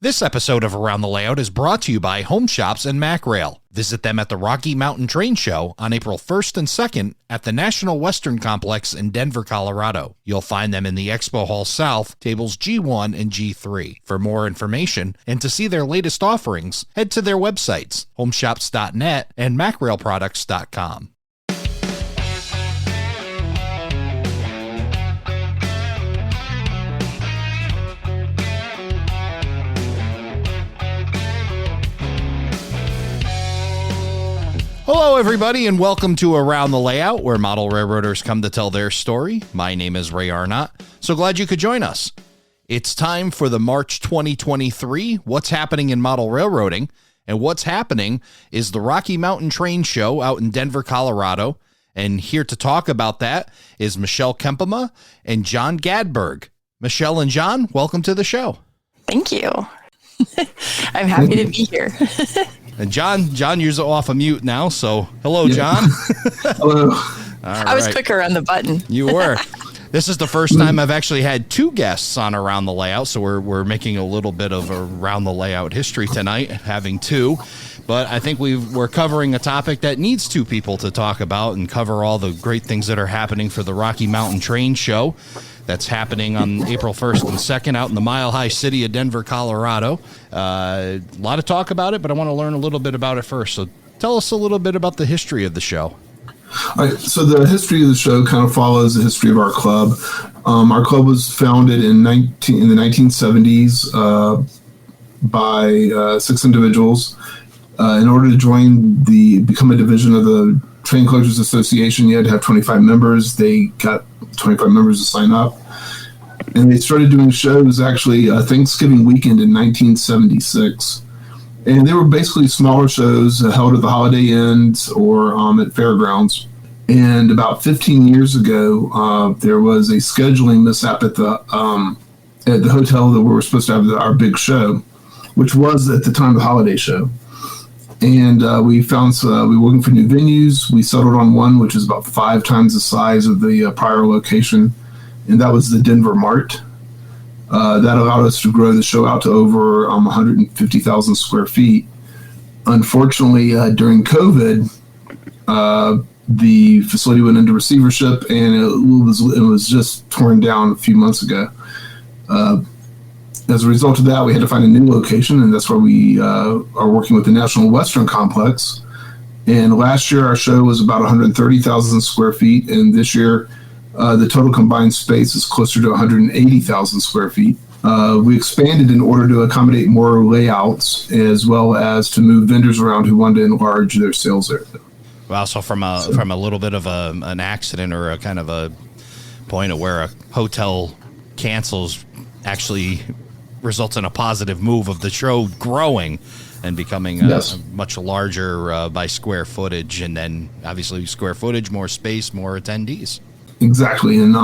This episode of Around the Layout is brought to you by Home Shops and MacRail. Visit them at the Rocky Mountain Train Show on April 1st and 2nd at the National Western Complex in Denver, Colorado. You'll find them in the Expo Hall South, tables G1 and G3. For more information and to see their latest offerings, head to their websites, homeshops.net and macrailproducts.com. Hello, everybody, and welcome to Around the Layout, where model railroaders come to tell their story. My name is Ray Arnott. So glad you could join us. It's time for the March 2023 What's Happening in Model Railroading. And what's happening is the Rocky Mountain Train Show out in Denver, Colorado. And here to talk about that is Michelle Kempema and John Gardberg. Michelle and John, welcome to the show. Thank you. I'm happy to be here. And John, you're off of mute now, so hello, John. Hello. I was quicker on the button. You were. This is the first time I've actually had two guests on Around the Layout, so we're making a little bit of Around the Layout history tonight, having two. But I think we're covering a topic that needs two people to talk about and cover all the great things that are happening for the Rocky Mountain Train Show. That's happening on April 1st and 2nd out in the mile-high city of Denver, Colorado. A lot of talk about it, but I want to learn a little bit about it first. So tell us a little bit about the history of the show. All right, so the history of the show kind of follows the history of our club. Our club was founded in the 1970s by 6 individuals. In order to become a division of the Train Closures Association, you had to have 25 members. They got 25 members to sign up. And they started doing shows actually Thanksgiving weekend in 1976. And they were basically smaller shows held at the Holiday Inns or at fairgrounds. And about 15 years ago, there was a scheduling mishap at the hotel that we were supposed to have our big show, which was at the time the holiday show. And we found we were looking for new venues. We settled on one, which is about 5 times the size of the prior location, and that was the Denver Mart. That allowed us to grow the show out to over 150,000 square feet. Unfortunately, during COVID, the facility went into receivership, and it was just torn down a few months ago. As a result of that, we had to find a new location, and that's where we are working with the National Western Complex. And last year, our show was about 130,000 square feet, and this year, the total combined space is closer to 180,000 square feet. We expanded in order to accommodate more layouts, as well as to move vendors around who wanted to enlarge their sales area. Wow, so from a little bit of an accident or a kind of a point of where a hotel cancels actually results in a positive move of the show growing and becoming much larger by square footage, and then obviously square footage, more space, more attendees. Exactly. And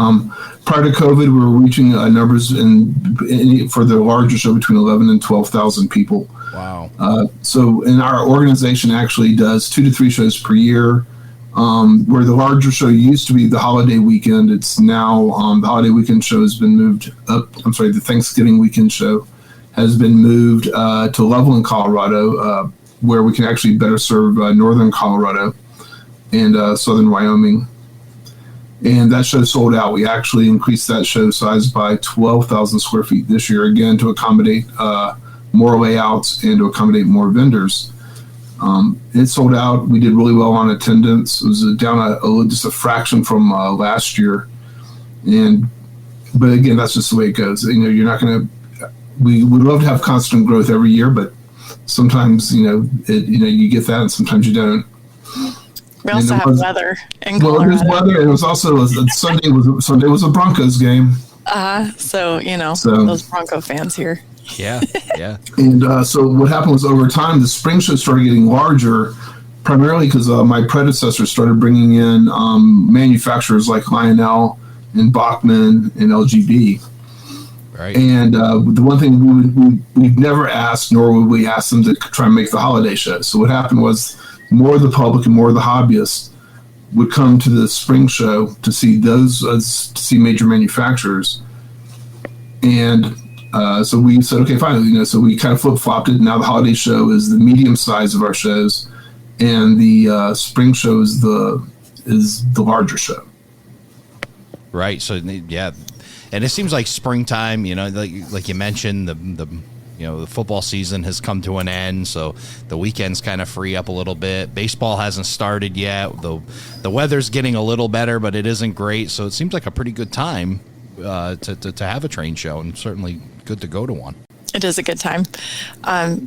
prior to COVID, we were reaching numbers for the larger show between 11 and 12,000 people. Wow. So our organization actually does 2 to 3 shows per year. Where the larger show used to be the holiday weekend, it's now the holiday weekend show has been moved up. The Thanksgiving weekend show has been moved to Loveland, Colorado, where we can actually better serve northern Colorado and southern Wyoming. And that show sold out. We actually increased that show size by 12,000 square feet this year, again, to accommodate more layouts and to accommodate more vendors. It sold out. We did really well on attendance. It was down just a fraction from last year. But again, that's just the way it goes. You're not going to. We would love to have constant growth every year, but sometimes you get that, and sometimes you don't. We also have weather in Colorado. Well, there's weather, and it was also Sunday was a Broncos game. So those Bronco fans here. Yeah. And so what happened was over time, the spring show started getting larger, primarily because my predecessor started bringing in manufacturers like Lionel and Bachman and LGB. Right. And the one thing we've never asked, nor would we ask them to try and make the holiday show. So what happened was more of the public and more of the hobbyists would come to the spring show to see major manufacturers. And So we said, okay, fine. So we kind of flip-flopped it. Now the holiday show is the medium size of our shows, and the spring show is the larger show. Right. So yeah, and it seems like springtime. Like you mentioned, the football season has come to an end, so the weekends kind of free up a little bit. Baseball hasn't started yet. The weather's getting a little better, but it isn't great. So it seems like a pretty good time to have a train show, and certainly good to go to one. It is a good time.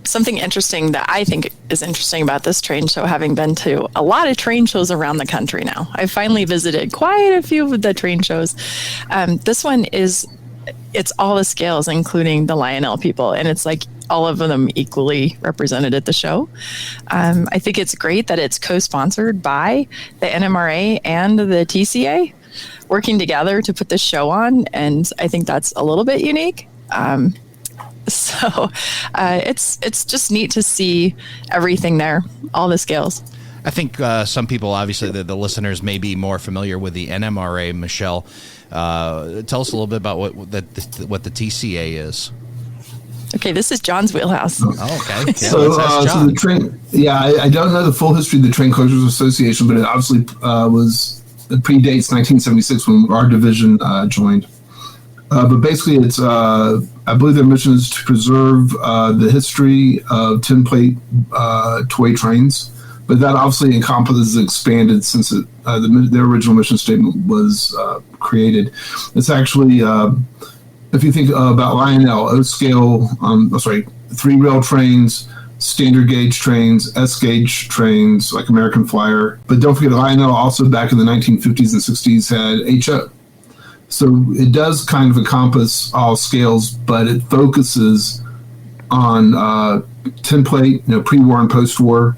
Something interesting that I think is interesting about this train show, having been to a lot of train shows around the country now. I finally visited quite a few of the train shows. This one it's all the scales, including the Lionel people, and it's like all of them equally represented at the show. I think it's great that it's co-sponsored by the NMRA and the TCA, working together to put this show on, and I think that's a little bit unique. So it's just neat to see everything there, all the scales. I think some people, obviously, the listeners may be more familiar with the NMRA. Michelle, tell us a little bit about what the TCA is. Okay, this is John's wheelhouse. Oh, okay. Yeah, So the train, I don't know the full history of the Train Closures Association, but it obviously it predates 1976 when our division joined. But basically, it's I believe their mission is to preserve the history of tin plate toy trains. But that obviously encompasses expanded since their original mission statement was created. It's actually, if you think about Lionel, O-scale, 3-rail trains, standard gauge trains, S-gauge trains like American Flyer. But don't forget, Lionel also back in the 1950s and 60s had HO. So it does kind of encompass all scales, but it focuses on tin plate, pre-war and post-war.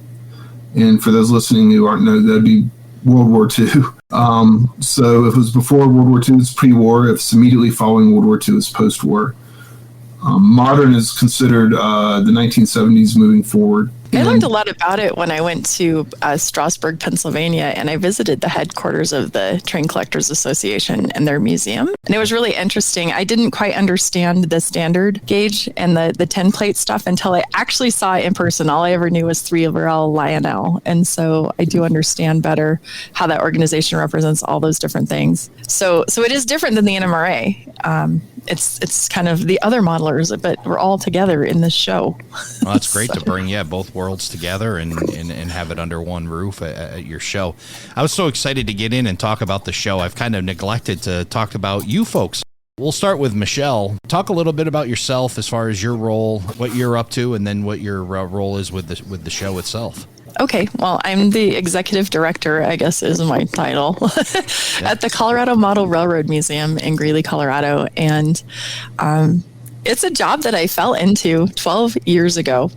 And for those listening who aren't know, that'd be World War II. So if it was before World War II, it's pre-war. If it's immediately following World War II, it's post-war. Modern is considered the 1970s moving forward. I learned a lot about it when I went to Strasburg, Pennsylvania, and I visited the headquarters of the Train Collectors Association and their museum. And it was really interesting. I didn't quite understand the standard gauge and the 10 plate stuff until I actually saw it in person. All I ever knew was 3-rail Lionel. And so I do understand better how that organization represents all those different things. So it is different than the NMRA. It's kind of the other modelers, but we're all together in this show. Well, that's great to bring both worlds together and have it under one roof at your show. I was so excited to get in and talk about the show. I've kind of neglected to talk about you folks. We'll start with Michelle. Talk a little bit about yourself as far as your role, what you're up to, and then what your role is with the show itself. Okay, well, I'm the executive director, I guess is my title, at the Colorado Model Railroad Museum in Greeley, Colorado. And it's a job that I fell into 12 years ago.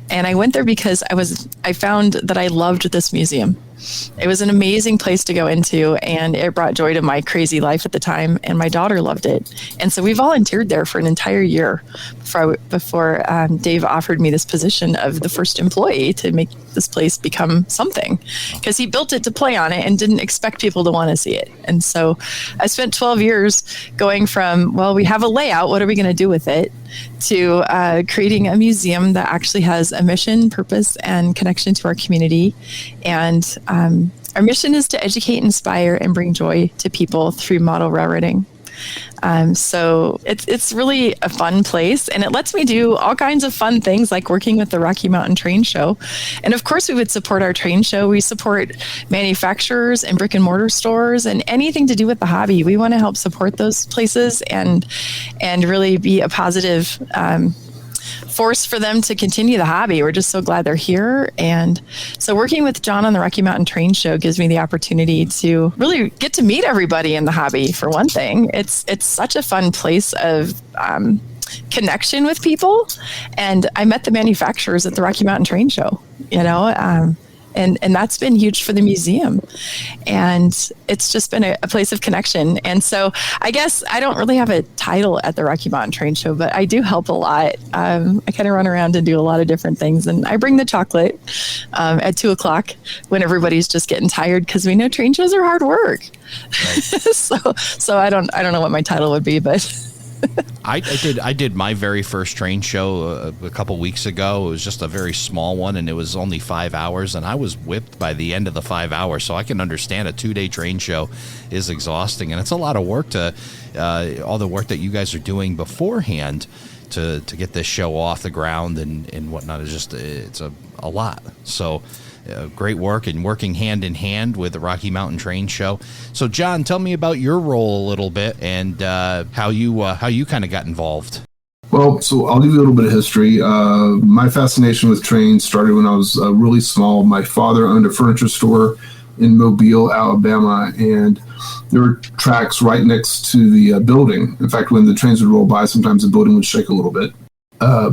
And I went there because I found that I loved this museum. It was an amazing place to go into, and it brought joy to my crazy life at the time, and my daughter loved it. And so we volunteered there for an entire year before Dave offered me this position of the first employee to make this place become something, because he built it to play on it and didn't expect people to want to see it. And so I spent 12 years going from, well, we have a layout, what are we going to do with it, to creating a museum that actually has a mission, purpose, and connection to our community. And our mission is to educate, inspire, and bring joy to people through model railroading. So it's really a fun place, and it lets me do all kinds of fun things like working with the Rocky Mountain Train Show. And of course, we would support our train show. We support manufacturers and brick and mortar stores and anything to do with the hobby. We want to help support those places and really be a positive force for them to continue the hobby. We're just so glad they're here. And so working with John on the Rocky Mountain Train Show gives me the opportunity to really get to meet everybody in the hobby, for one thing. It's such a fun place of connection with people. And I met the manufacturers at the Rocky Mountain Train Show, and that's been huge for the museum. And it's just been a place of connection. And so I guess I don't really have a title at the Rocky Mountain Train Show, but I do help a lot. I kind of run around and do a lot of different things. And I bring the chocolate at 2:00 when everybody's just getting tired, because we know train shows are hard work. Right. So I don't know what my title would be, but I did my very first train show a couple weeks ago. It was just a very small one, and it was only 5 hours, and I was whipped by the end of the 5 hours. So I can understand a 2-day train show is exhausting, and it's a lot of work to all the work that you guys are doing beforehand to get this show off the ground and whatnot. It's a lot. So. Great work and working hand in hand with the Rocky Mountain Train Show. So, John, tell me about your role a little bit and how you kind of got involved. Well, so I'll give you a little bit of history. My fascination with trains started when I was really small. My father owned a furniture store in Mobile, Alabama, and there were tracks right next to the building. In fact, when the trains would roll by, sometimes the building would shake a little bit.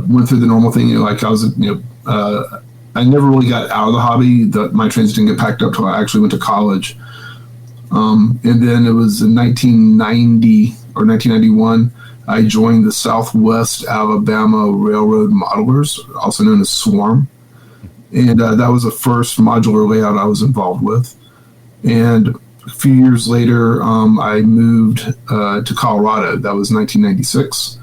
Went through the normal thing, like I was, I never really got out of the hobby. My trains didn't get packed up until I actually went to college. And then it was in 1990 or 1991, I joined the Southwest Alabama Railroad Modelers, also known as SWARM. And that was the first modular layout I was involved with. And a few years later, I moved to Colorado. That was 1996.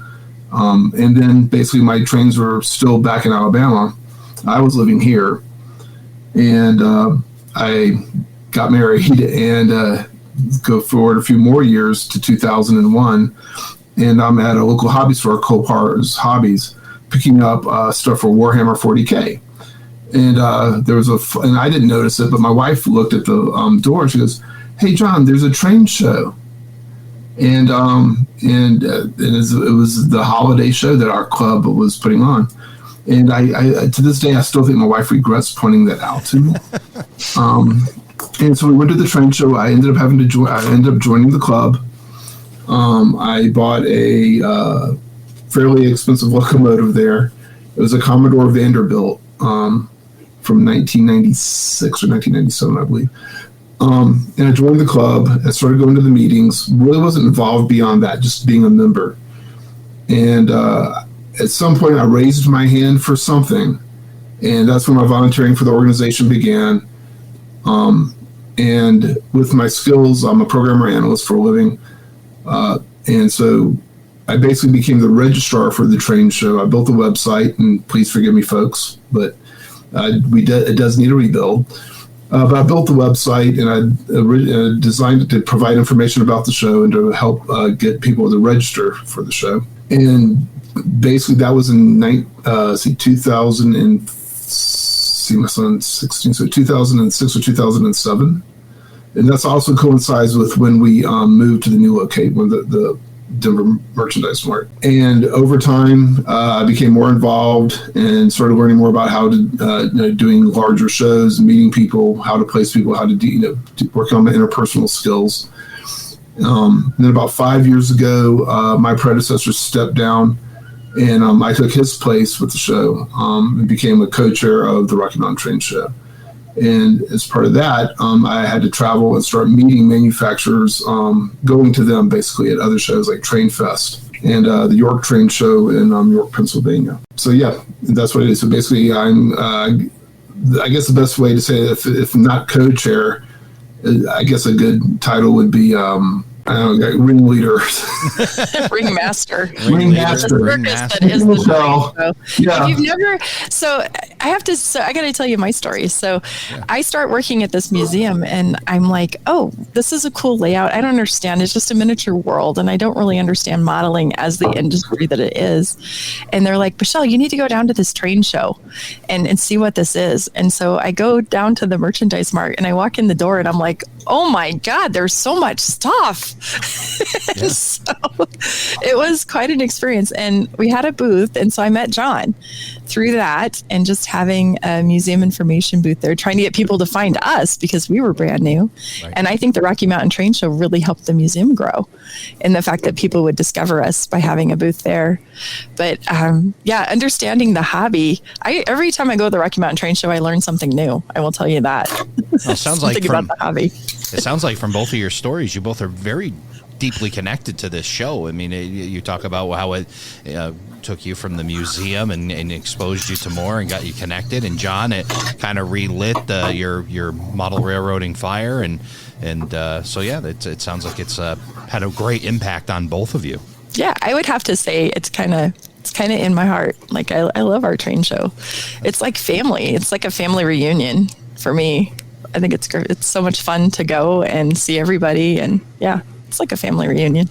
And then basically my trains were still back in Alabama. I was living here, and I got married and go forward a few more years to 2001, and I'm at a local hobby store, Co-Chair Hobbies, picking up stuff for Warhammer 40K. And there was and I didn't notice it, but my wife looked at the door and she goes, "Hey, John, there's a train show." And it was the holiday show that our club was putting on. And I to this day, I still think my wife regrets pointing that out to me. And so we went to the train show. I ended up joining the club. I bought a fairly expensive locomotive there. It was a Commodore Vanderbilt from 1996 or 1997, I believe. And I joined the club. I started going to the meetings. Really wasn't involved beyond that, just being a member. And at some point, I raised my hand for something, and that's when my volunteering for the organization began. And with my skills, I'm a programmer analyst for a living, and so I basically became the registrar for the train show. I built the website, and please forgive me, folks, but it does need a rebuild. But I built the website, and I designed it to provide information about the show and to help get people to register for the show. And basically, that was in 2000 and my son's 16, so 2006 or 2007, and that's also coincides with when we moved to the new location, when the Denver Merchandise Mart. And over time, I became more involved and started learning more about how to doing larger shows, meeting people, how to place people, how to work on my interpersonal skills. And then about 5 years ago, my predecessor stepped down, and I took his place with the show and became a co-chair of the Rocky Mountain Train Show. And as part of that, I had to travel and start meeting manufacturers, going to them basically at other shows like Train Fest and the York Train Show in York, Pennsylvania. So yeah, that's what it is. So basically, I'm I guess the best way to say it, if not co-chair, I guess a good title would be I don't know, ringleader. Ringmaster. Ringmaster. That is the So, yeah. If you've never, I got to tell you my story. So I start working at this museum and I'm like, oh, this is a cool layout. I don't understand. It's just a miniature world. And I don't really understand modeling as the industry that it is. And they're like, Michelle, you need to go down to this train show and see what this is. And so I go down to the merchandise mart and I walk in the door and I'm like, oh my God, there's so much stuff. Yeah. So it was quite an experience, and we had a booth, and so I met John through that, and just having a museum information booth there, trying to get people to find us because we were brand new. Right. And I think the Rocky Mountain Train Show really helped the museum grow, and the fact that people would discover us by having a booth there. But understanding the hobby, every time I go to the Rocky Mountain Train Show, I learn something new. I will tell you that. Well, sounds like about the hobby. It sounds like from both of your stories, you both are very deeply connected to this show. I mean, you talk about how it took you from the museum and exposed you to more and got you connected. And John, it kind of relit your model railroading fire. And so, yeah, it sounds like it's had a great impact on both of you. Yeah, I would have to say it's kind of in my heart. Like I love our train show. It's like family. It's like a family reunion for me. I think it's great. It's so much fun to go and see everybody, and yeah, it's like a family reunion.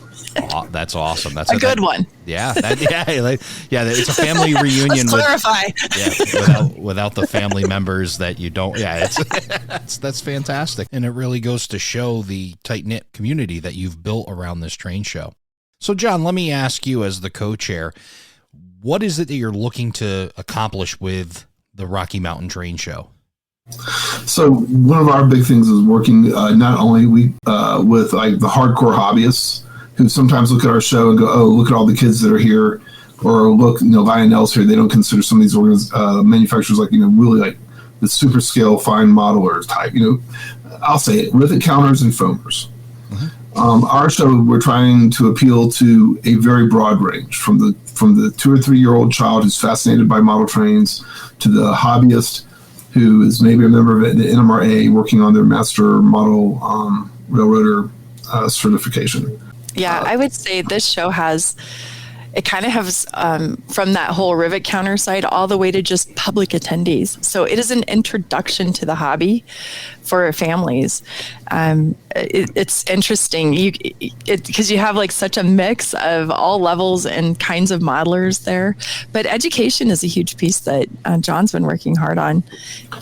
Oh, that's awesome. That's a good one. Yeah, it's a family reunion. Let's clarify. Without the family members that you don't. Yeah, that's fantastic, and it really goes to show the tight knit community that you've built around this train show. So, John, let me ask you, as the co-chair, what is it that you're looking to accomplish with the Rocky Mountain Train Show? So one of our big things is working not only with like the hardcore hobbyists who sometimes look at our show and go, "Oh, look at all the kids that are here," or look, Lionel's here. They don't consider some of these manufacturers like really like the super scale fine modelers type. I'll say it, rivet counters and foamers. Mm-hmm. Our show, we're trying to appeal to a very broad range, from the 2 or 3 year old child who's fascinated by model trains to the hobbyist who is maybe a member of the NMRA working on their master model railroader certification. Yeah, I would say this show has from that whole rivet counter side all the way to just public attendees. So it is an introduction to the hobby for families. It's interesting because you have like such a mix of all levels and kinds of modelers there. But education is a huge piece that John's been working hard on.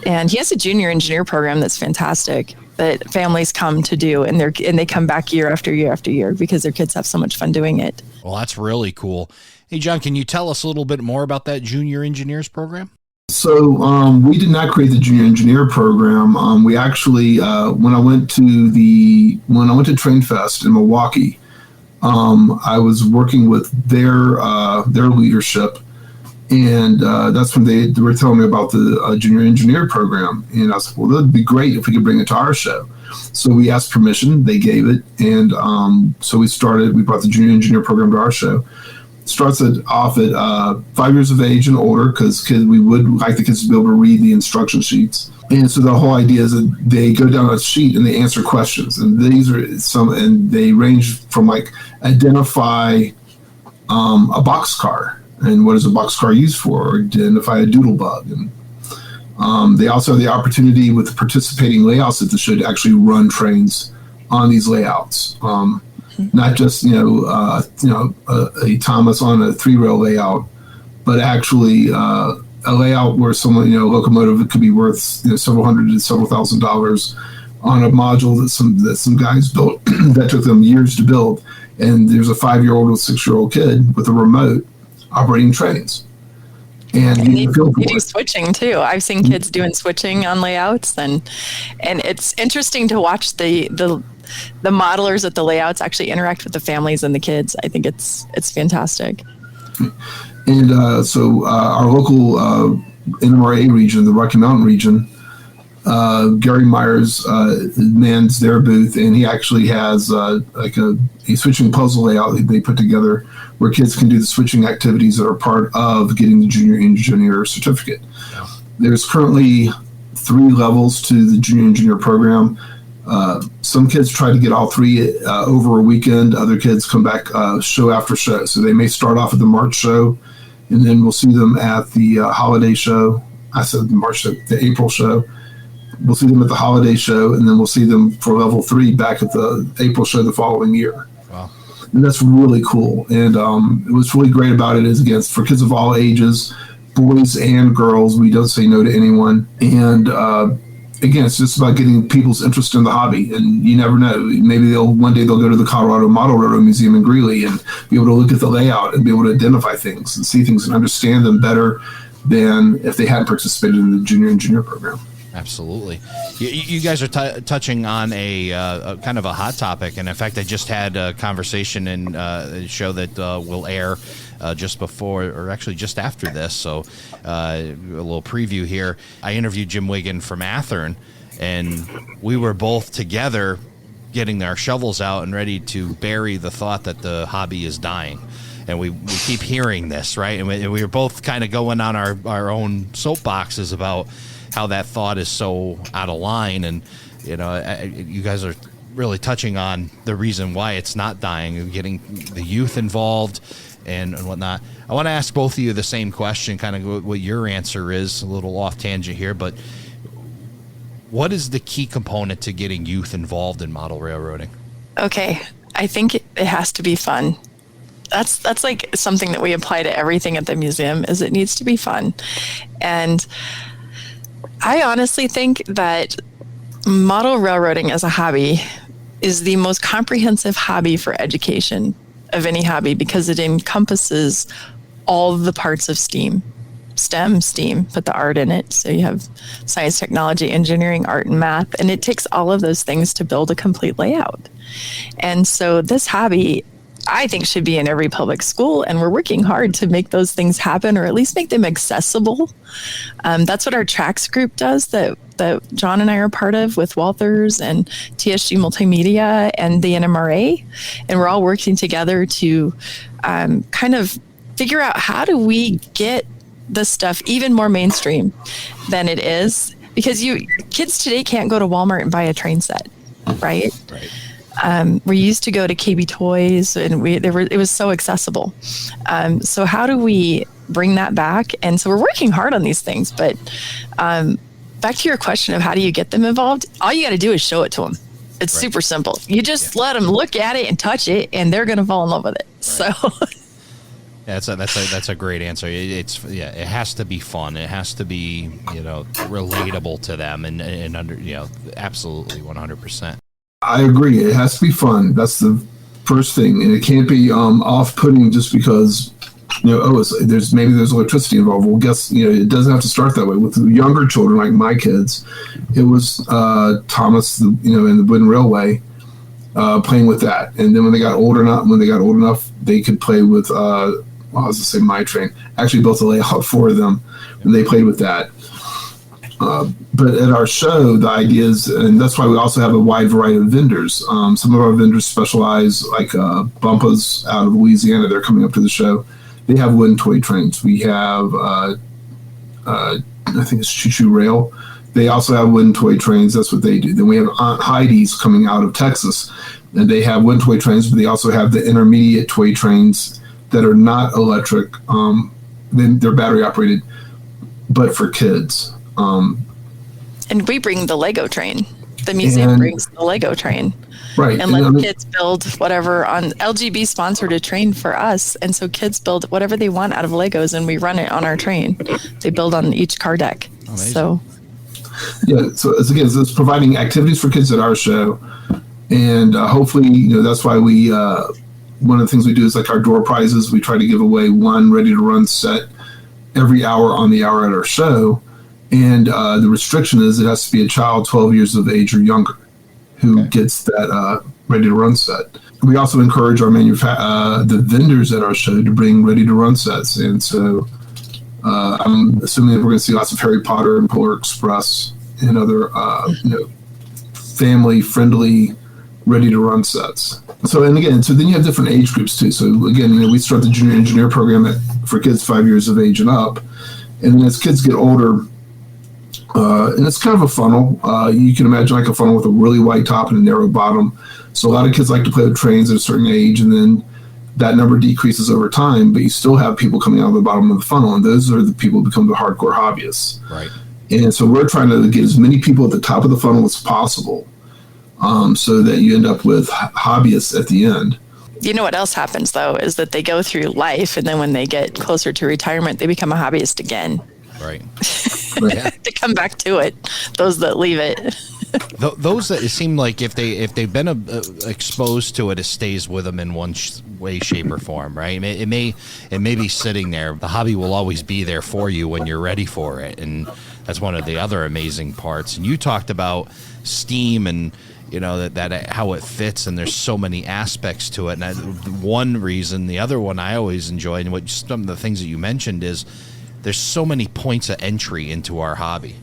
And he has a junior engineer program that's fantastic that families come to do, and they come back year after year after year because their kids have so much fun doing it. Well, that's really cool. Hey, John, can you tell us a little bit more about that junior engineers program? So we did not create the junior engineer program. We actually, when I went to Train Fest in Milwaukee, I was working with their leadership, and that's when they were telling me about the junior engineer program. And I was like, well, that'd be great if we could bring it to our show. So we asked permission, they gave it, and so we brought the junior engineer program to our show. Starts off at 5 years of age and older, because we would like the kids to be able to read the instruction sheets. And so the whole idea is that they go down a sheet and they answer questions. And these are and they range from like identify a boxcar and what is a boxcar used for, or identify a doodle bug. And they also have the opportunity with the participating layouts at the show to actually run trains on these layouts. Not just a Thomas on a 3-rail layout, but actually a layout where someone locomotive could be worth several hundred to several $1,000s on a module that some guys built that took them years to build. And there's a 5-year-old or 6-year-old kid with a remote operating trains. And they do switching too. I've seen kids doing switching on layouts, and it's interesting to watch the modelers at the layouts actually interact with the families and the kids. I think it's fantastic. And so our local NMRA region, the Rocky Mountain region, Gary Myers mans their booth, and he actually has a switching puzzle layout that they put together where kids can do the switching activities that are part of getting the junior engineer certificate. Yeah. There's currently 3 levels to the junior engineer program. Some kids try to get all 3 over a weekend. Other kids come back show after show. So they may start off at the March show, and then we'll see them at the holiday show. I said the March show, the April show. We'll see them at the holiday show, and then we'll see them for level 3 back at the April show the following year. Wow. And that's really cool. And what's really great about it is, again, for kids of all ages, boys and girls. We don't say no to anyone. And again, it's just about getting people's interest in the hobby. And you never know. Maybe one day they'll go to the Colorado Model Railroad Museum in Greeley and be able to look at the layout and be able to identify things and see things and understand them better than if they hadn't participated in the junior engineer program. Absolutely. You guys are touching on a kind of a hot topic. And in fact, I just had a conversation in a show that will air just before, or actually just after this. So a little preview here. I interviewed Jim Wiggin from Athern, and we were both together getting our shovels out and ready to bury the thought that the hobby is dying. And we keep hearing this, right? And we were both kind of going on our own soapboxes about how that thought is so out of line. And you guys are really touching on the reason why it's not dying, getting the youth involved and whatnot. I want to ask both of you the same question, kind of what your answer is, a little off tangent here, but what is the key component to getting youth involved in model railroading? Okay, I think it has to be fun. That's like something that we apply to everything at the museum, is it needs to be fun. And I honestly think that model railroading as a hobby is the most comprehensive hobby for education of any hobby, because it encompasses all the parts of STEAM, put the art in it. So you have science, technology, engineering, art, and math, and it takes all of those things to build a complete layout. And so this hobby, I think, should be in every public school, and we're working hard to make those things happen, or at least make them accessible. That's what our tracks group does, that John and I are part of, with Walthers and TSG Multimedia and the NMRA, and we're all working together to kind of figure out how do we get this stuff even more mainstream than it is, because kids today can't go to Walmart and buy a train set, right? Right. We used to go to KB Toys, and it was so accessible. So how do we bring that back? And so we're working hard on these things. But back to your question of how do you get them involved? All you got to do is show it to them. It's super simple. You just let them look at it and touch it, and they're going to fall in love with it. Right. So. Yeah, that's a great answer. It has to be fun. It has to be, relatable to them, and under, absolutely 100%. I agree. It has to be fun. That's the first thing, and it can't be off-putting just because there's electricity involved. Well, guess it doesn't have to start that way. With younger children like my kids, it was Thomas, in the Wooden Railway, playing with that, and then when they got old enough, they could play with. I was going to say my train. Actually built a layout for them, and they played with that. But at our show, the idea is, and that's why we also have a wide variety of vendors. Some of our vendors specialize, like Bumpa's out of Louisiana. They're coming up to the show. They have wooden toy trains. We have, I think it's Choo Choo Rail. They also have wooden toy trains. That's what they do. Then we have Aunt Heidi's coming out of Texas, and they have wooden toy trains, but they also have the intermediate toy trains that are not electric. They're battery operated, but for kids. And we bring the Lego train. The museum brings the Lego train. Right. And let kids build whatever. On LGB sponsored a train for us. And so kids build whatever they want out of Legos, and we run it on our train. They build on each car deck. Amazing. So. Yeah. So it's providing activities for kids at our show. And hopefully, that's why we, one of the things we do is like our door prizes. We try to give away one ready to run set every hour on the hour at our show. And the restriction is it has to be a child 12 years of age or younger who gets that ready to run set. We also encourage our the vendors at our show to bring ready to run sets. And so I'm assuming that we're going to see lots of Harry Potter and Polar Express and other family friendly ready to run sets. So then you have different age groups too. So again, we start the junior engineer program for kids 5 years of age and up. And then as kids get older, and it's kind of a funnel. You can imagine like a funnel with a really wide top and a narrow bottom. So a lot of kids like to play with trains at a certain age, and then that number decreases over time, but you still have people coming out of the bottom of the funnel, and those are the people who become the hardcore hobbyists. Right. And so we're trying to get as many people at the top of the funnel as possible, so that you end up with hobbyists at the end. You know what else happens, though, is that they go through life, and then when they get closer to retirement, they become a hobbyist again. Right. To come back to it, those that leave it. Those that it seem like if they've been exposed to it stays with them in one way, shape, or form, right? It may be sitting there. The hobby will always be there for you when you're ready for it, and that's one of the other amazing parts. And you talked about STEAM and that how it fits, and there's so many aspects to it. And one reason, the other one I always enjoy, and some of the things that you mentioned is there's so many points of entry into our hobby.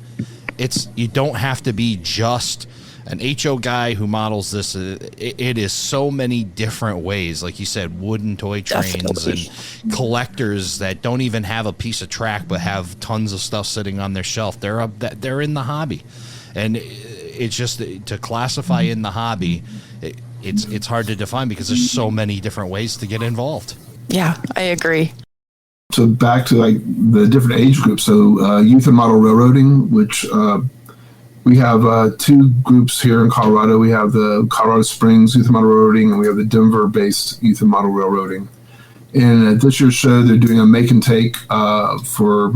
You don't have to be just an HO guy who models this. It is so many different ways, like you said, wooden toy trains and collectors that don't even have a piece of track but have tons of stuff sitting on their shelf. They're in the hobby, and it's just to classify in the hobby. It's hard to define because there's so many different ways to get involved. Yeah, I agree. So back to like the different age groups. So youth and model railroading, which we have two groups here in Colorado. We have the Colorado Springs Youth and Model Railroading, and we have the Denver-based Youth and Model Railroading. And at this year's show, they're doing a make and take for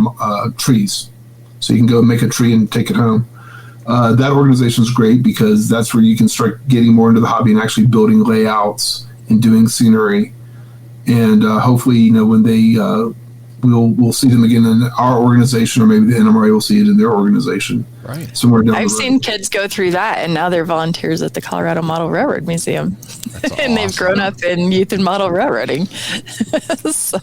trees. So you can go make a tree and take it home. That organization is great because that's where you can start getting more into the hobby and actually building layouts and doing scenery. And hopefully, when they we'll see them again in our organization, or maybe the NMRA will see it in their organization. Right. Somewhere down the road. I've seen kids go through that, and now they're volunteers at the Colorado Model Railroad Museum. And they've grown up in youth and model railroading. So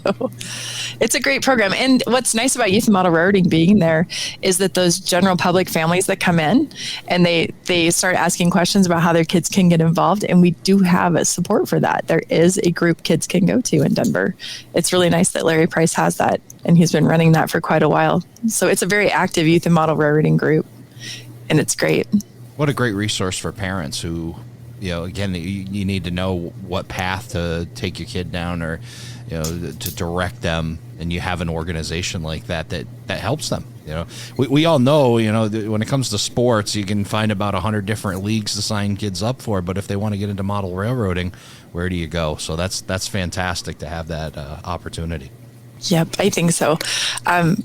it's a great program. And what's nice about youth and model railroading being there is that those general public families that come in and they start asking questions about how their kids can get involved. And we do have a support for that. There is a group kids can go to in Denver. It's really nice that Larry Price has that, and he's been running that for quite a while. So it's a very active youth and model railroading group, and it's great. What a great resource for parents who, again, you need to know what path to take your kid down, or, to direct them. And you have an organization like that helps them. We all know, when it comes to sports, you can find about 100 different leagues to sign kids up for. But if they want to get into model railroading, where do you go? So that's fantastic to have that opportunity. Yep, I think so.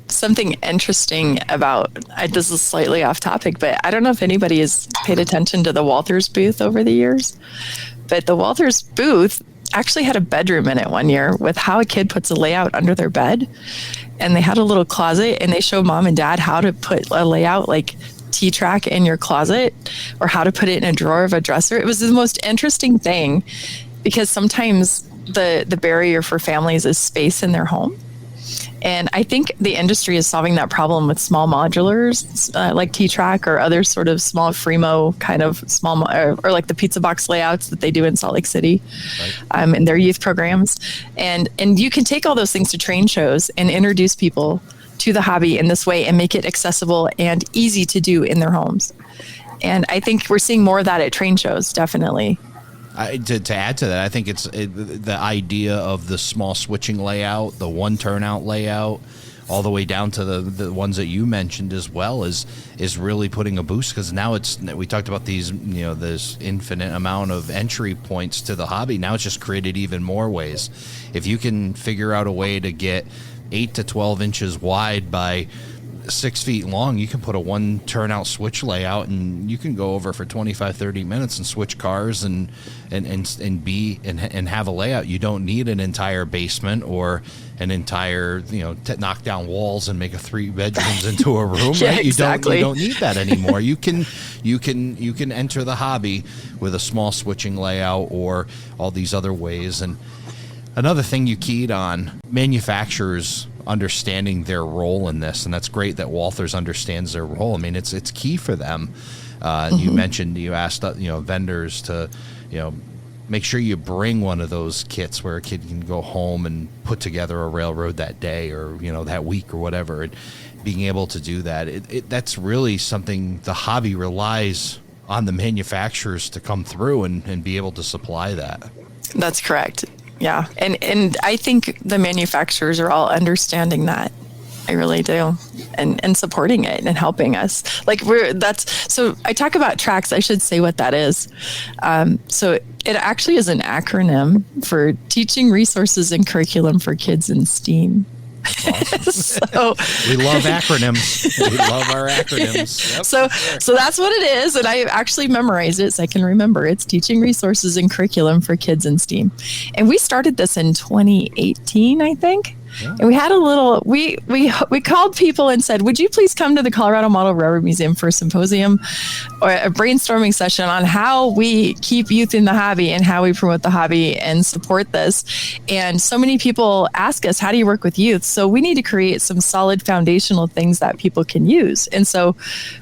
Something interesting about, this is slightly off topic, but I don't know if anybody has paid attention to the Walters booth over the years, but the Walters booth actually had a bedroom in it one year with how a kid puts a layout under their bed. And they had a little closet, and they showed mom and dad how to put a layout like T-track in your closet, or how to put it in a drawer of a dresser. It was the most interesting thing, because sometimes the barrier for families is space in their home. And I think the industry is solving that problem with small modulars like T-Track or other sort of small Fremo kind of small, or like the pizza box layouts that they do in Salt Lake City, right, in their youth programs. And you can take all those things to train shows and introduce people to the hobby in this way and make it accessible and easy to do in their homes. And I think we're seeing more of that at train shows, definitely. To add to that, I think the idea of the small switching layout, the one turnout layout, all the way down to the ones that you mentioned as well is really putting a boost, because now we talked about these, this infinite amount of entry points to the hobby. Now it's just created even more ways. If you can figure out a way to get 8 to 12 inches wide by 6 feet long, you can put a one turnout switch layout, and you can go over for 25-30 minutes and switch cars and have a layout. You don't need an entire basement or an entire knock down walls and make 3 bedrooms into a room. Yeah, right? exactly. You don't need that anymore. You can enter the hobby with a small switching layout or all these other ways. And another thing you keyed on, manufacturers understanding their role in this, and that's great that Walters understands their role. I mean, it's key for them. Mm-hmm. You asked vendors to make sure you bring one of those kits where a kid can go home and put together a railroad that day or that week or whatever. And being able to do that, that's really something the hobby relies on the manufacturers to come through and be able to supply that. That's correct. Yeah. And I think the manufacturers are all understanding that. I really do. And supporting it and helping us. So I talk about TRACS. I should say what that is. So it actually is an acronym for Teaching Resources and Curriculum for Kids in STEAM. Awesome. So we love acronyms. We love our acronyms. Yep. So that's what it is, and I actually memorized it so I can remember. It's Teaching Resources and Curriculum for Kids in STEAM, and we started this in 2018, I think. Yeah. And we had we called people and said, would you please come to the Colorado Model Railroad Museum for a symposium or a brainstorming session on how we keep youth in the hobby and how we promote the hobby and support this. And so many people ask us, how do you work with youth? So we need to create some solid foundational things that people can use. And so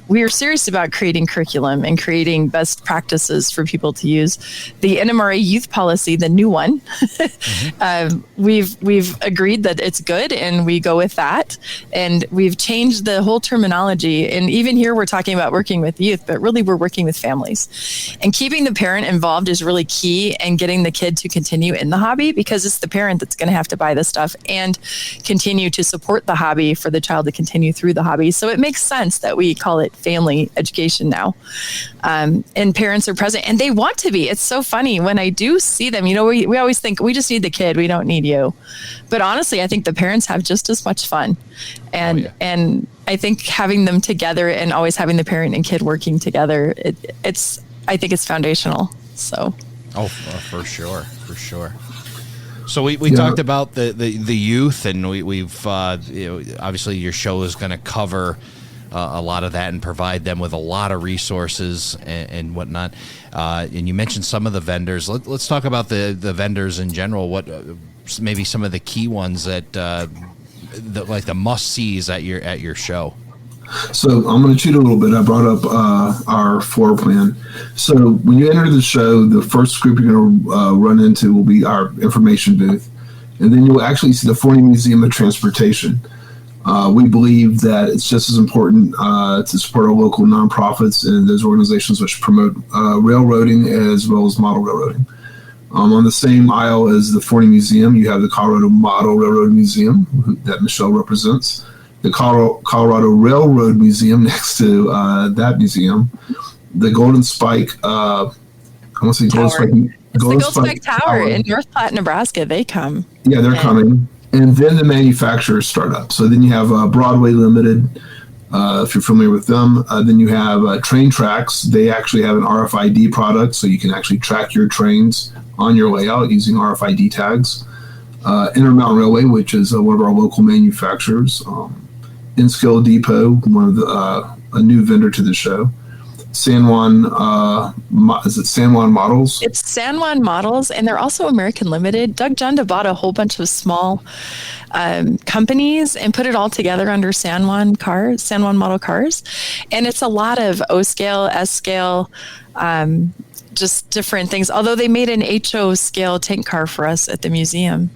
we are serious about creating curriculum and creating best practices for people to use. The NMRA youth policy, the new one, mm-hmm. We've agreed that it's good, and we go with that. And we've changed the whole terminology. And even here, we're talking about working with youth, but really we're working with families. And keeping the parent involved is really key, and getting the kid to continue in the hobby, because it's the parent that's going to have to buy the stuff and continue to support the hobby for the child to continue through the hobby. So it makes sense that we call it family education now. And parents are present, and they want to be. It's so funny when I do see them. We always think we just need the kid, we don't need you. But honestly, I think the parents have just as much fun. And and I think having them together and always having the parent and kid working together, I think it's foundational. So for sure. So we talked about the youth, and we've obviously your show is going to cover a lot of that and provide them with a lot of resources and whatnot. And you mentioned some of the vendors. Let's talk about the vendors in general. What maybe some of the key ones that like the must-sees at your show. So I'm going to cheat a little bit. I brought up our floor plan. So when you enter the show, the first group you're going to run into will be our information booth. And then you'll actually see the Forney Museum of Transportation. We believe that it's just as important to support our local nonprofits and those organizations which promote railroading as well as model railroading. On the same aisle as the Forney Museum, you have the Colorado Model Railroad Museum that Michelle represents. The Colorado Railroad Museum next to that museum, the Golden Spike, I want to say Golden Spike. The Golden Spike Tower in North Platte, Nebraska. They come. Yeah, they're coming. And then the manufacturers start up. So then you have Broadway Limited, if you're familiar with them. Then you have Train Tracks. They actually have an RFID product, so you can actually track your trains on your layout using RFID tags. Intermountain Railway, which is one of our local manufacturers. InScale Depot, one of a new vendor to the show. San Juan, is it San Juan Models? It's San Juan Models, and they're also American Limited. Doug Junda bought a whole bunch of small companies and put it all together under San Juan Model Cars. And it's a lot of O-scale, S-scale, just different things. Although they made an HO scale tank car for us at the museum.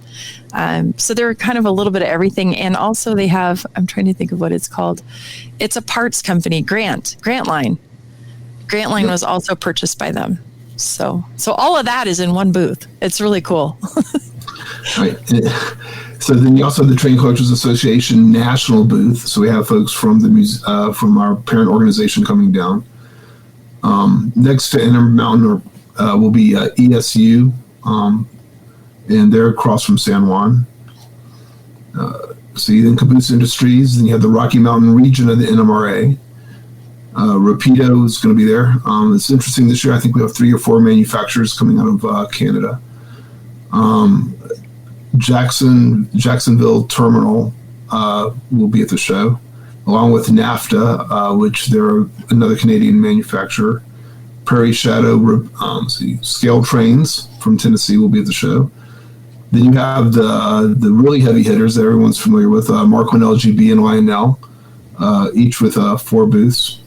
So they're kind of a little bit of everything. And also they have, I'm trying to think of what it's called. It's a parts company, Grant Line. Grant Line was also purchased by them. So all of that is in one booth. It's really cool. Right. So then you also have the Train Collectors Association national booth. So we have folks from from our parent organization coming down. Next to Intermountain will be ESU, and they're across from San Juan. So you then Caboose Industries, then you have the Rocky Mountain region of the NMRA. Rapido is going to be there. It's interesting this year. I think we have 3 or 4 manufacturers coming out of Canada. Jacksonville Terminal will be at the show, along with NAFTA, which they're another Canadian manufacturer. Prairie Shadow, Scale Trains from Tennessee will be at the show. Then you have the really heavy hitters that everyone's familiar with, Marquand LGB and Lionel, each with 4 booths.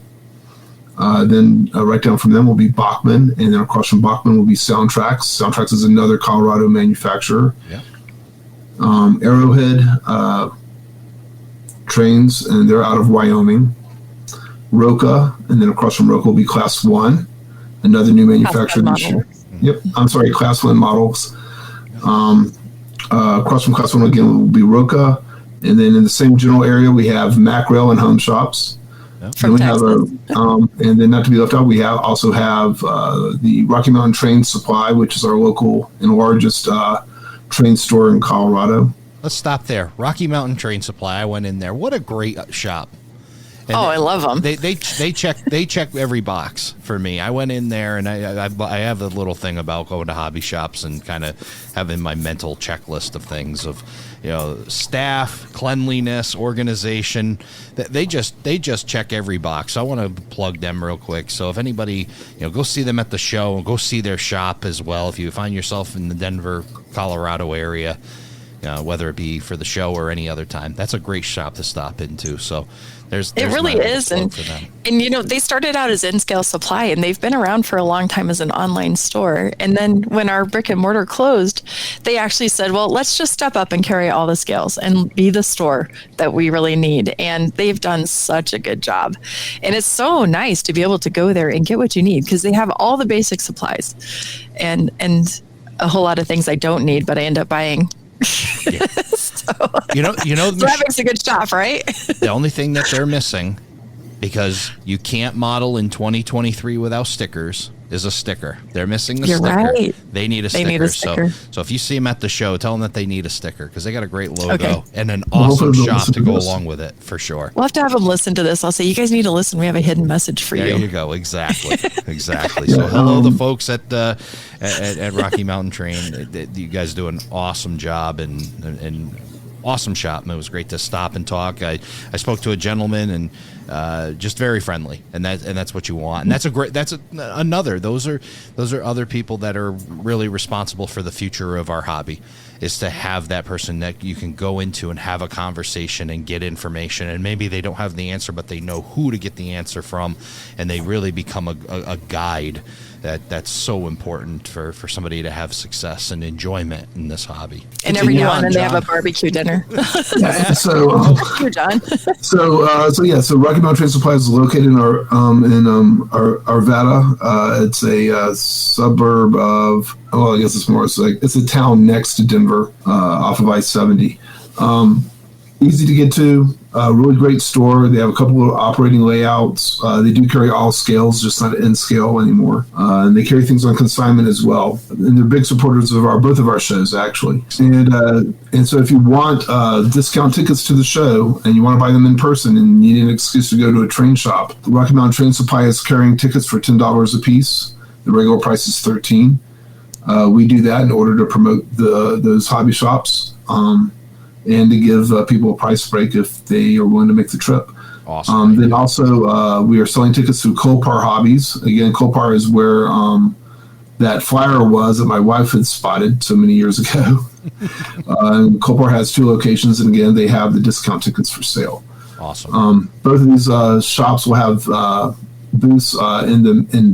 Then right down from them will be Bachman, and then across from Bachman will be Soundtracks. Soundtracks is another Colorado manufacturer. Yeah. Arrowhead Trains, and they're out of Wyoming. Roca, and then across from Roca will be Class 1, another new manufacturer this year. Yep, I'm sorry, Class 1 models. Across from Class 1 again will be Roca, and then in the same general area we have Macrail and Home Shops. From Texas. And then not to be left out, we also have the Rocky Mountain Train Supply, which is our local and largest train store in Colorado. Let's stop there. Rocky Mountain Train Supply. I went in there. What a great shop. And I love them. They check every box for me. I went in there, and I have a little thing about going to hobby shops and kind of having my mental checklist of things of, staff, cleanliness, organization. They just check every box. So I want to plug them real quick. So if anybody, go see them at the show, go see their shop as well. If you find yourself in the Denver, Colorado area, whether it be for the show or any other time. That's a great shop to stop into. So there's it really is. And they started out as InScale Supply, and they've been around for a long time as an online store. And then when our brick and mortar closed, they actually said, well, let's just step up and carry all the scales and be the store that we really need. And they've done such a good job. And it's so nice to be able to go there and get what you need, because they have all the basic supplies and a whole lot of things I don't need, but I end up buying. Yeah. so that makes a good shop, right? The only thing that they're missing, because you can't model in 2023 without stickers, is a sticker. They're missing the You're sticker. Right. They need a sticker. So if you see them at the show, tell them that they need a sticker, because they got a great logo and an awesome shop to go along with it, for sure. We'll have to have them listen to this. I'll say, you guys need to listen. We have a hidden message for you. There you go. Exactly. Exactly. So hello, the folks at Rocky Mountain Train. You guys do an awesome job and awesome shop. And it was great to stop and talk. I spoke to a gentleman and just very friendly, and that's what you want. And those are other people that are really responsible for the future of our hobby, is to have that person that you can go into and have a conversation and get information. And maybe they don't have the answer, but they know who to get the answer from, and they really become a guide. That's so important for somebody to have success and enjoyment in this hobby. And every now and then they have a barbecue dinner. So, John. So Rocky Mountain Train Supply is located in Arvada. It's a suburb of, well, I guess it's a town next to Denver, off of I-70. Easy to get to, really great store. They have a couple of operating layouts. They do carry all scales, just not in scale anymore. And they carry things on consignment as well. And they're big supporters of both of our shows, actually. And so if you want discount tickets to the show and you want to buy them in person and you need an excuse to go to a train shop, Rocky Mountain Train Supply is carrying tickets for $10 a piece. The regular price is $13. We do that in order to promote those hobby shops. And to give people a price break if they are willing to make the trip. Awesome. Then also, we are selling tickets through Colpar Hobbies. Again, Colpar is where that flyer was that my wife had spotted so many years ago. Colpar has 2 locations, and again, they have the discount tickets for sale. Awesome. Both of these shops will have booths in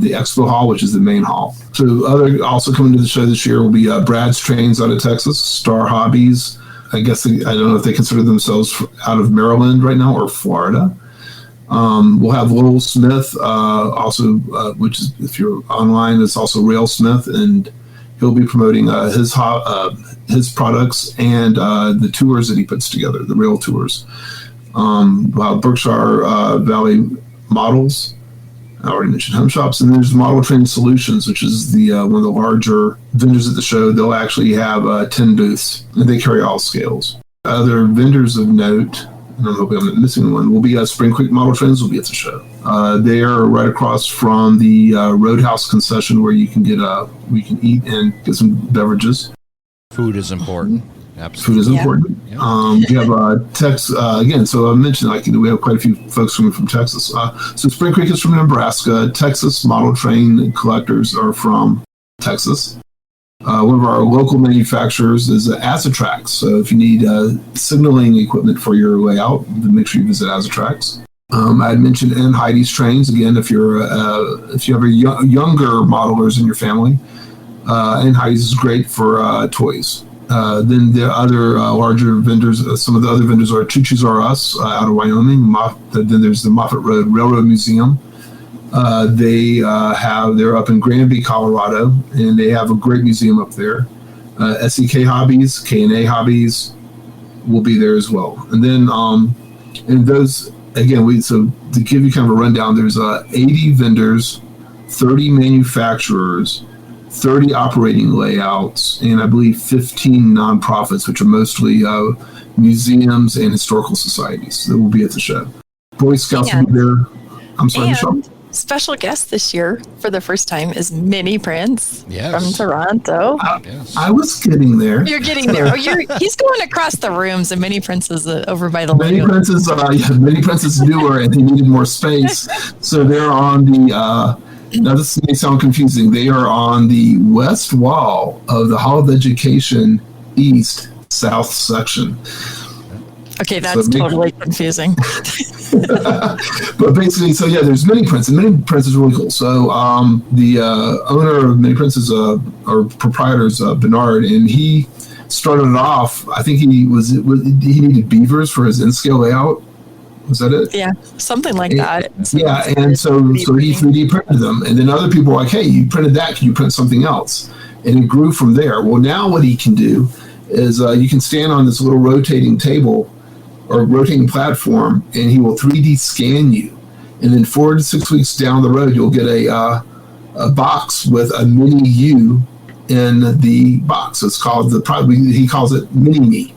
the expo hall, which is the main hall. So also coming to the show this year will be Brad's Trains out of Texas, Star Hobbies. I guess I don't know if they consider themselves out of Maryland right now or Florida. We'll have Lowell Smith, also, which is, if you're online, it's also Rail Smith, and he'll be promoting his products and the tours that he puts together, the rail tours. We'll have Berkshire Valley Models. I already mentioned Home Shops, and there's Model Train Solutions, which is the one of the larger vendors at the show. They'll actually have 10 booths, and they carry all scales. Other vendors of note, and I'm hoping I'm not missing one, will be Spring Creek Model Trains will be at the show. They are right across from the Roadhouse concession where you can eat and get some beverages. Food is important. Absolutely. Food is important. Yeah. We have Texas again. So I mentioned we have quite a few folks coming from Texas. So Spring Creek is from Nebraska. Texas Model Train collectors are from Texas. One of our local manufacturers is Azatrax. So if you need signaling equipment for your layout, then make sure you visit Azatrax. I had mentioned N. Heidi's Trains. Again, if you have younger modelers in your family, N. Heidi's is great for toys. Then the other larger vendors, some of the other vendors are Choo Choo's R Us out of Wyoming. Then there's the Moffett Road Railroad Museum. They're up in Granby, Colorado, and they have a great museum up there. SEK Hobbies, K&A Hobbies will be there as well. And then, and those, again, so to give you kind of a rundown, there's 80 vendors, 30 manufacturers, 30 operating layouts, and I believe 15 nonprofits, which are mostly museums and historical societies that will be at the show. Boy Scouts will be there. I'm sorry, Michelle. Special guest this year for the first time is Mini Prince from Toronto. I was getting there. You're getting there. He's going across the rooms, and Mini Prince is over by the Mini Prince is Mini Prince is newer, and he needed more space, so they're on the. Now, this may sound confusing. They are on the west wall of the Hall of Education East, south section. Okay, that's totally confusing. But basically, so yeah, there's Mini Prints, and Mini Prints is really cool. So the owner of Mini Prints is or proprietor is Bernard, and he started it off. I think he needed beavers for his in-scale layout. Was that it? Yeah, something like that. Yeah, and so he 3D printed them, and then other people were like, "Hey, you printed that? Can you print something else?" And it grew from there. Well, now what he can do is you can stand on this little rotating table or rotating platform, and he will 3D scan you. And then 4 to 6 weeks down the road, you'll get a box with a mini you in the box. It's called he calls it Mini Me.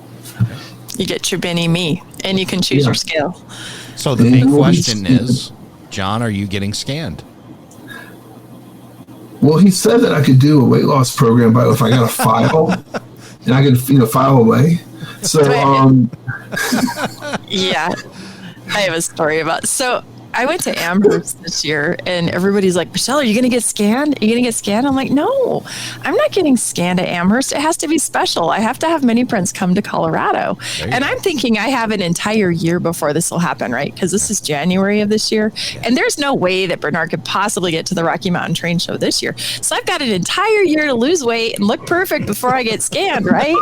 You get your Mini Me, and you can choose your scale. So the big question is, John, are you getting scanned? Well, he said that I could do a weight loss program, but if I got a file, and I could file away. So yeah, I have a story about. So I went to Amherst this year, and everybody's like, Michelle, are you going to get scanned? Are you going to get scanned? I'm like, no, I'm not getting scanned at Amherst. It has to be special. I have to have Mini Prints come to Colorado. And I'm thinking I have an entire year before this will happen, right? Because this is January of this year. And there's no way that Bernard could possibly get to the Rocky Mountain Train Show this year. So I've got an entire year to lose weight and look perfect before I get scanned, right?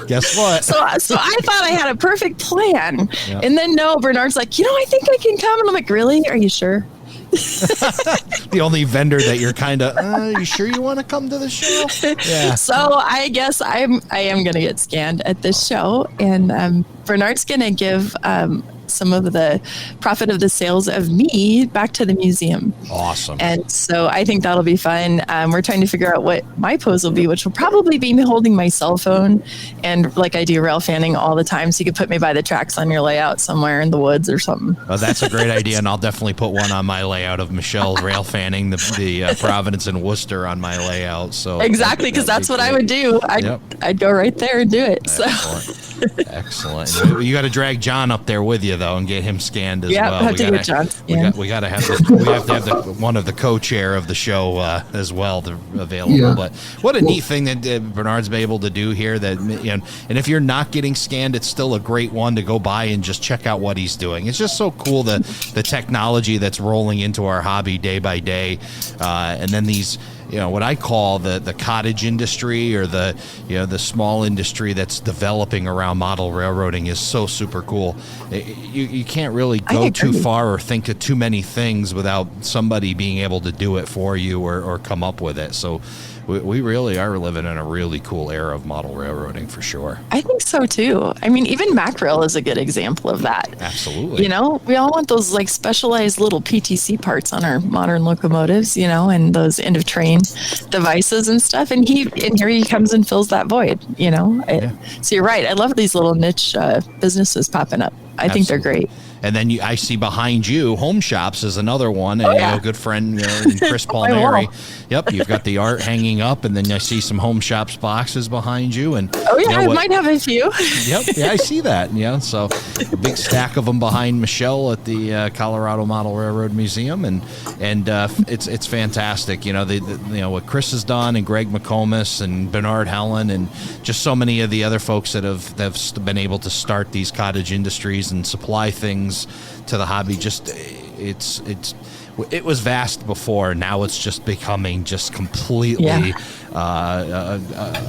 Guess what? So I thought I had a perfect plan. And then no, Bernard's like, I think I can come. And I'm like, really? Are you sure? The only vendor that you're kind of, you sure you want to come to the show? Yeah. So I guess I am going to get scanned at this show. And Bernard's going to give some of the profit of the sales of me back to the museum. Awesome. And so I think that'll be fun. We're trying to figure out what my pose will be, which will probably be me holding my cell phone and like I do rail fanning all the time. So you could put me by the tracks on your layout somewhere in the woods or something. Well, that's a great idea. And I'll definitely put one on my layout of Michelle rail fanning the Providence and Worcester on my layout. So exactly, because that's what I would do. I'd go right there and do it. Excellent. So Excellent. You got to drag John up there with you though, and get him scanned as well. Yeah, have to get John. We got to have one of the co-chair of the show as well available. Yeah. But what a neat thing that Bernard's been able to do here. That and if you're not getting scanned, it's still a great one to go by and just check out what he's doing. It's just so cool the technology that's rolling into our hobby day by day, and then these. What I call the cottage industry or the small industry that's developing around model railroading is so super cool. You can't really go too far or think of too many things without somebody being able to do it for you or come up with it. So we really are living in a really cool era of model railroading for sure. I think so too. I mean, even Macrail is a good example of that. Absolutely. We all want those like specialized little PTC parts on our modern locomotives, and those end of train devices and stuff. And here he comes and fills that void, So you're right. I love these little niche businesses popping up. I think they're great. And then I see behind you, Home Shops is another one. And, good friend Chris Palmieri. Yep, you've got the art hanging up, and then I see some Home Shops boxes behind you. And I might have a few. Yep, yeah, I see that. Yeah, so a big stack of them behind Michelle at the Colorado Model Railroad Museum, and it's fantastic. What Chris has done, and Greg McComas, and Bernard Helen, and just so many of the other folks that have been able to start these cottage industries and supply things to the hobby. Just it was vast before. Now it's just becoming just completely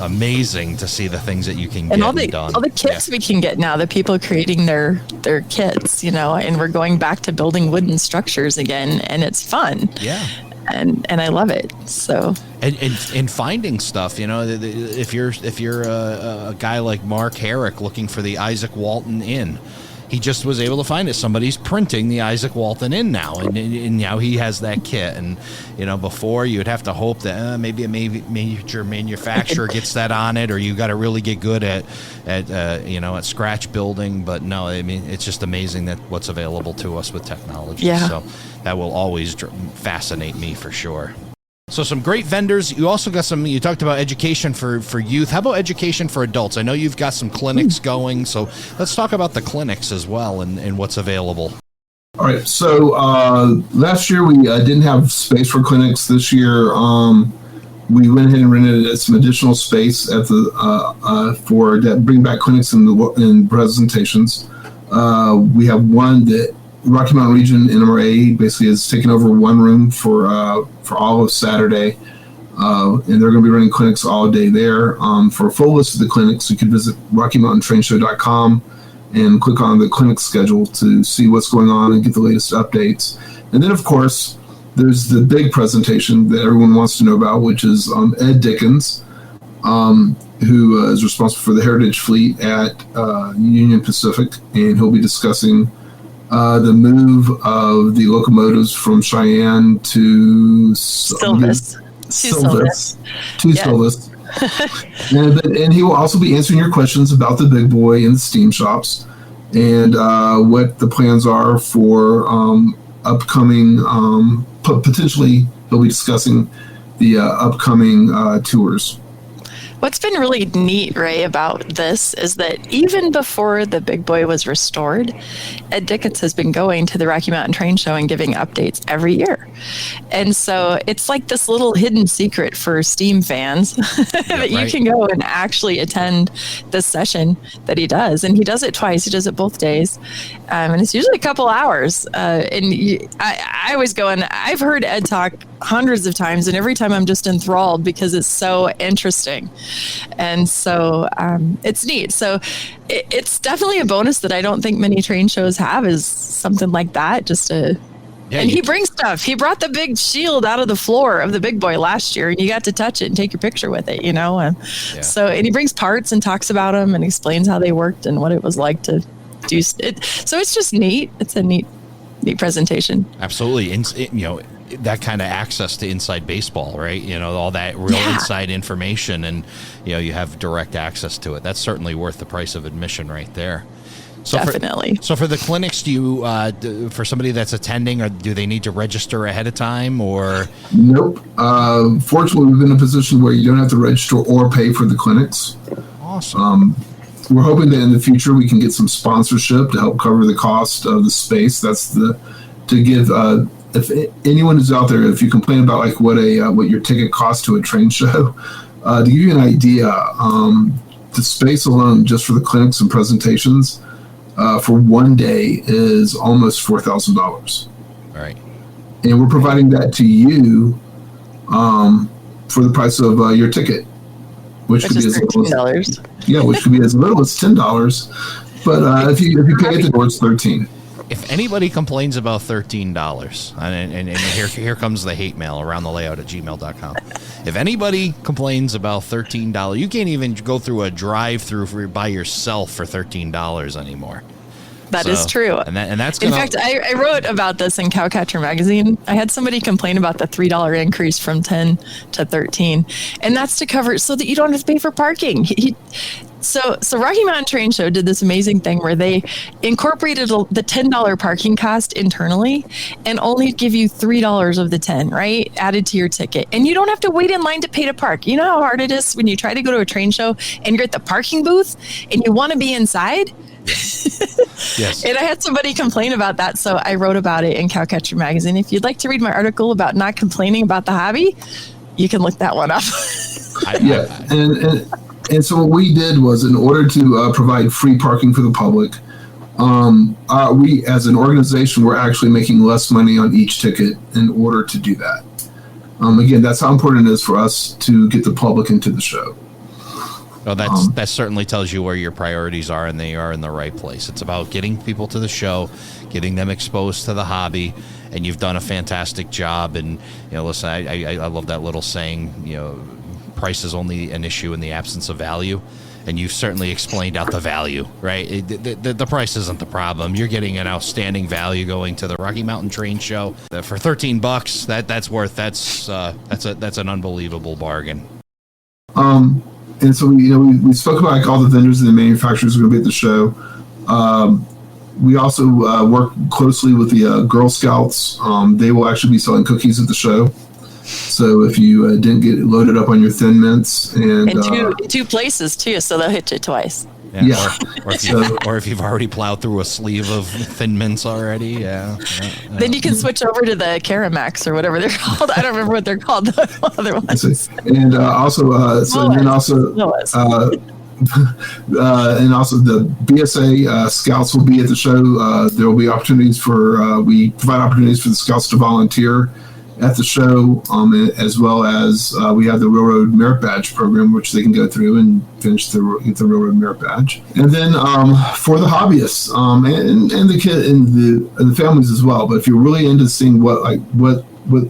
amazing to see the things that you can get done. All the kits we can get now, the people creating their kits, and we're going back to building wooden structures again, and it's fun. Yeah. And I love it. So and finding stuff, if you're a guy like Mark Herrick looking for the Isaac Walton Inn, he just was able to find it. Somebody's printing the Isaac Walton Inn now, and now he has that kit. And before you'd have to hope that maybe a major manufacturer gets that on it, or you got to really get good at scratch building. But no, I mean, it's just amazing that what's available to us with technology. Yeah. So that will always fascinate me for sure. So some great vendors. You also got you talked about education for youth. How about education for adults? I know you've got some clinics going, so let's talk about the clinics as well and what's available. All right. So last year we didn't have space for clinics. This year we went ahead and rented some additional space at the for that bring back clinics and presentations. We have one that Rocky Mountain Region NMRA basically has taken over one room for all of Saturday, and they're going to be running clinics all day there. For a full list of the clinics, you can visit RockyMountainTrainShow.com and click on the clinic schedule to see what's going on and get the latest updates. And then, of course, there's the big presentation that everyone wants to know about, which is Ed Dickens, who is responsible for the Heritage Fleet at Union Pacific, and he'll be discussing the move of the locomotives from Cheyenne to Silvis. Silvis. And he will also be answering your questions about the big boy and the steam shops, and what the plans are for upcoming. Potentially, he'll be discussing the upcoming tours. What's been really neat, Ray, about this is that even before the big boy was restored, Ed Dickens has been going to the Rocky Mountain Train Show and giving updates every year. And so it's like this little hidden secret for steam fans that you can go and actually attend this session that he does. And he does it twice. He does it both days. And it's usually a couple hours. I always go, and I've heard Ed talk hundreds of times, and every time I'm just enthralled because it's so interesting. And so it's neat. So it's definitely a bonus that I don't think many train shows have, is something like that. And he brings stuff. He brought the big shield out of the floor of the big boy last year, and you got to touch it and take your picture with it, So, and he brings parts and talks about them and explains how they worked and what it was like to do it. So it's just neat. It's a neat presentation. Absolutely. And, that kind of access to inside baseball, right? All that real inside information, and, you have direct access to it. That's certainly worth the price of admission right there. So Definitely. For the clinics, do you, for somebody that's attending, or do they need to register ahead of time, or? Nope. Fortunately, we've been in a position where you don't have to register or pay for the clinics. Awesome. We're hoping that in the future we can get some sponsorship to help cover the cost of the space. That's to give, if anyone is out there, if you complain about like what your ticket costs to a train show, to give you an idea, the space alone just for the clinics and presentations for one day is almost $4,000. All right. And we're providing that to you for the price of your ticket, which could be as little as $13. Which could be as little as $10. But if you pay at the door, it's $13. If anybody complains about $13, and here comes the hate mail around the layout at gmail.com. If anybody complains about $13, you can't even go through a drive-through by yourself for $13 anymore. That is true. And that's in fact, I wrote about this in Cowcatcher magazine. I had somebody complain about the $3 increase from 10 to 13, and that's to cover so that you don't have to pay for parking. So Rocky Mountain Train Show did this amazing thing where they incorporated the $10 parking cost internally and only give you $3 of the 10, right? Added to your ticket. And you don't have to wait in line to pay to park. You know how hard it is when you try to go to a train show and you're at the parking booth and you want to be inside? Yes. And I had somebody complain about that, so I wrote about it in Cowcatcher magazine. If you'd like to read my article about not complaining about the hobby, you can look that one up. And so what we did was, in order to provide free parking for the public, we as an organization were actually making less money on each ticket in order to do that. Again, that's how important it is for us to get the public into the show. Well, that certainly tells you where your priorities are, and they are in the right place. It's about getting people to the show, getting them exposed to the hobby, and you've done a fantastic job. And listen, I love that little saying, price is only an issue in the absence of value. And you've certainly explained out the value, right? The price isn't the problem. You're getting an outstanding value going to the Rocky Mountain Train Show for $13. That's an unbelievable bargain. And so we spoke about like all the vendors and the manufacturers who are going to be at the show. We also work closely with the Girl Scouts. They will actually be selling cookies at the show. So if you didn't get loaded up on your Thin Mints, and two places too, so they'll hit you twice. Yeah. Or if you've already plowed through a sleeve of Thin Mints already. Yeah. Then you can switch over to the Caramax or whatever they're called. I don't remember what they're called. The other ones. And also the BSA scouts will be at the show. There will be opportunities we provide opportunities for the scouts to volunteer at the show, as well as we have the Railroad Merit Badge program, which they can go through and finish the Railroad Merit Badge. And then for the hobbyists and the kid and the families as well. But if you're really into seeing what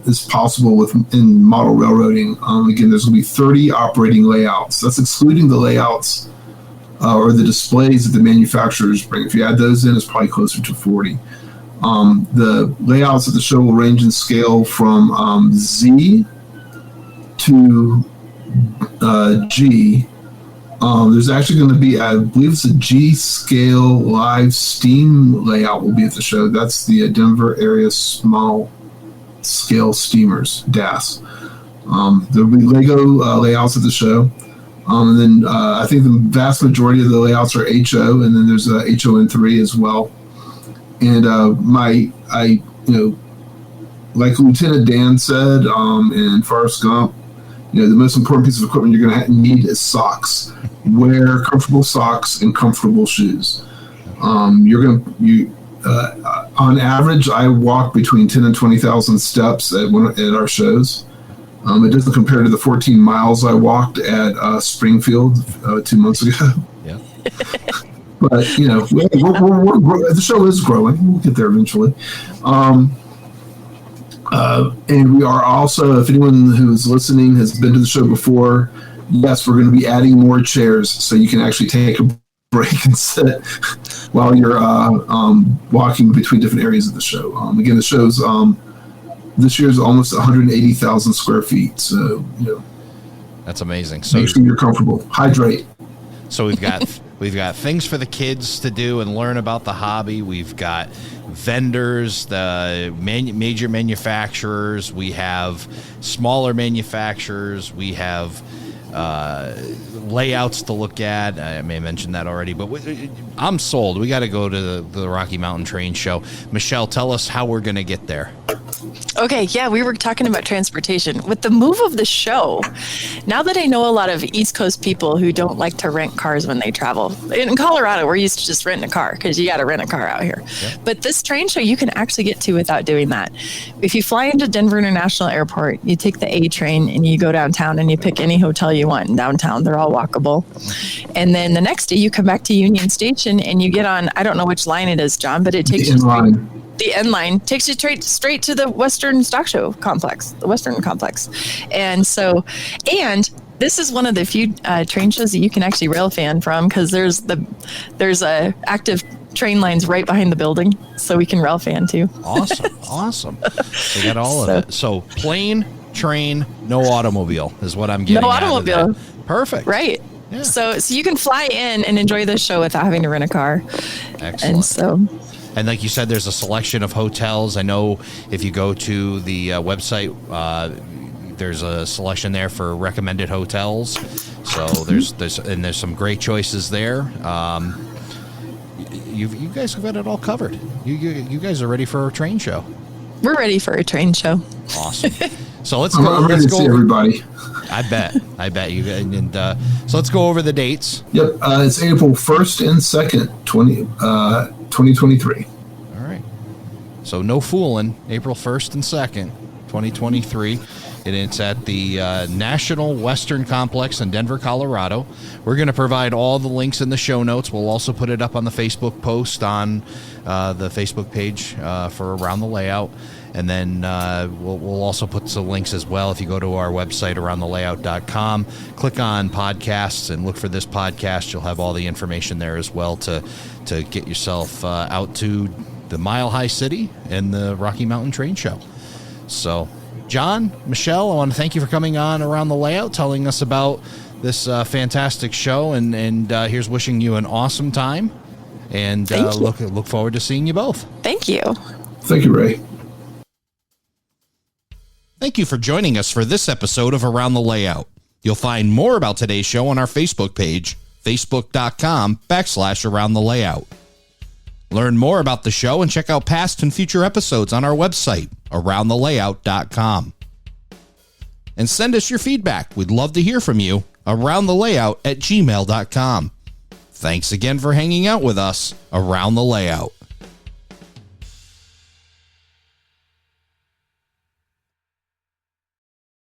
is possible in model railroading, again, there's going to be 30 operating layouts. That's excluding the layouts or the displays that the manufacturers bring. If you add those in, it's probably closer to 40. The layouts of the show will range in scale from Z to G. There's actually going to be, I believe it's a G scale live steam layout will be at the show. That's the Denver Area Small Scale Steamers, DAS. There'll be Lego layouts at the show. And then I think the vast majority of the layouts are HO, and then there's a HON3 as well. And like Lieutenant Dan said, in Forrest Gump, the most important piece of equipment you're going to need is socks. Wear comfortable socks and comfortable shoes. On average, I walk between 10 and 20,000 steps at our shows. It doesn't compare to the 14 miles I walked at Springfield 2 months ago. Yeah. But we're the show is growing. We'll get there eventually. And we are also, if anyone who's listening has been to the show before, yes, we're going to be adding more chairs so you can actually take a break and sit while you're walking between different areas of the show. Again, the show's this year's almost 180,000 square feet. So that's amazing. So make sure you're comfortable. Hydrate. So we've got things for the kids to do and learn about the hobby. We've got vendors, the major manufacturers. We have smaller manufacturers. We have layouts to look at. I may have mentioned that already, but I'm sold. We got to go to the Rocky Mountain Train Show. Michelle, tell us how we're going to get there. Okay, yeah, we were talking about transportation. With the move of the show, now that I know a lot of East Coast people who don't like to rent cars when they travel. In Colorado, we're used to just renting a car because you got to rent a car out here. Yeah. But this train show, you can actually get to without doing that. If you fly into Denver International Airport, you take the A train and you go downtown and you pick any hotel you want in downtown. They're all walkable. And then the next day you come back to Union Station and you get on, I don't know which line it is, John, but it takes you the N line takes you straight to the Western Stock Show complex, the Western complex. And this is one of the few train shows that you can actually rail fan from because there's a active train lines right behind the building, so we can rail fan too. Awesome. They got all of it. So plane, train, no automobile is what I'm getting. No automobile. Perfect. Right. Yeah. So you can fly in and enjoy this show without having to rent a car. Excellent. And like you said, there's a selection of hotels. I know if you go to the website, there's a selection there for recommended hotels. So there's some great choices there. You guys have got it all covered. You guys are ready for a train show. We're ready for a train show. Awesome. So let's go. I'm ready to see everybody. I bet you. And so let's go over the dates. Yep, it's April 1st and 2nd, 2023. All right. So no fooling. April 1st and 2nd, 2023. And it's at the National Western Complex in Denver, Colorado. We're going to provide all the links in the show notes. We'll also put it up on the Facebook post on the Facebook page for Around the Layout. And then we'll also put some links as well. If you go to our website, aroundthelayout.com, click on podcasts and look for this podcast. You'll have all the information there as well to get yourself out to the Mile High City and the Rocky Mountain Train Show. So, John, Michelle, I want to thank you for coming on Around the Layout, telling us about this fantastic show. And here's wishing you an awesome time. And look forward to seeing you both. Thank you. Thank you, Ray. Thank you for joining us for this episode of Around the Layout. You'll find more about today's show on our Facebook page, facebook.com/Around the Layout. Learn more about the show and check out past and future episodes on our website, aroundthelayout.com. And send us your feedback. We'd love to hear from you. aroundthelayout@gmail.com. Thanks again for hanging out with us around the layout.